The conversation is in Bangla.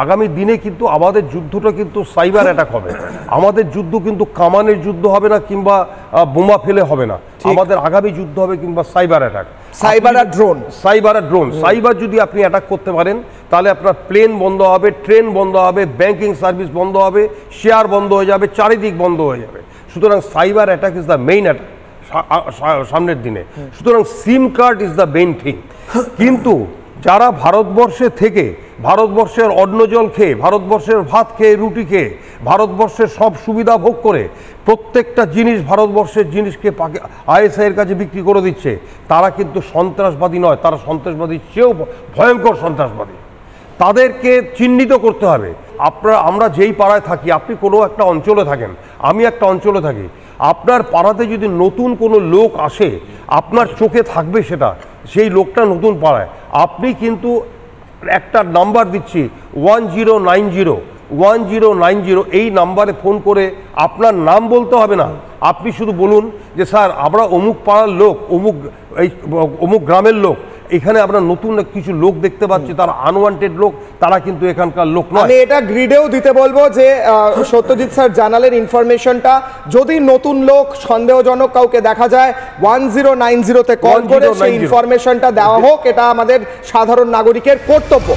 আগামী দিনে কিন্তু আমাদের যুদ্ধটা কিন্তু সাইবার অ্যাটাক হবে। আমাদের যুদ্ধ কিন্তু কামানের যুদ্ধ হবে না কিংবা বোমা ফেলে হবে না, আমাদের আগামী যুদ্ধ হবে কিংবা সাইবার অ্যাটাক, সাইবার আর ড্রোন। সাইবার যদি আপনি অ্যাটাক করতে পারেন তাহলে আপনার প্লেন বন্ধ হবে, ট্রেন বন্ধ হবে, ব্যাংকিং সার্ভিস বন্ধ হবে, শেয়ার বন্ধ হয়ে যাবে, চারিদিক বন্ধ হয়ে যাবে। সুতরাং cyber attack is the main attack সামনের দিনে। সুতরাং সিম card is the main thing. কিন্তু যারা ভারতবর্ষে থেকে ভারতবর্ষের অন্ন জল খেয়ে, ভারতবর্ষের ভাত খেয়ে, রুটি খেয়ে, ভারতবর্ষের সব সুবিধা ভোগ করে প্রত্যেকটা জিনিস ভারতবর্ষের জিনিসকে আইএসআইয়ের কাছে বিক্রি করে দিচ্ছে, তারা কিন্তু সন্ত্রাসবাদী নয়, তারা সন্ত্রাসবাদীর চেয়েও ভয়ঙ্কর সন্ত্রাসবাদী। তাদেরকে চিহ্নিত করতে হবে। আমরা যেই পাড়ায় থাকি, আপনি কোনো একটা অঞ্চলে থাকেন, আমি একটা অঞ্চলে থাকি, আপনার পাড়াতে যদি নতুন কোনো লোক আসে আপনার চোখে থাকবে সেটা, সেই লোকটা নতুন পাড়ায়, আপনি কিন্তু একটা নাম্বার দিচ্ছি 1090 এই নাম্বারে ফোন করে আপনার নাম বলতে হবে না, আপনি শুধু বলুন যে স্যার আমরা অমুক পাড়ার লোক, অমুক গ্রামের লোক, এখানে আমরা নতুন কিছু লোক দেখতে পাচ্ছি, তারা আনওয়ান্টেড লোক, তারা কিন্তু এখানকার লোক নয়। আমি এটা গ্রিডেও দিতে বলবো যে সত্যজিৎ স্যার জানালেন ইনফরমেশনটা, যদি নতুন লোক সন্দেহজনক কাউকে দেখা যায় 1090 তে কল করে সেই ইনফরমেশনটা দেওয়া হোক, এটা আমাদের সাধারণ নাগরিকের কর্তব্য।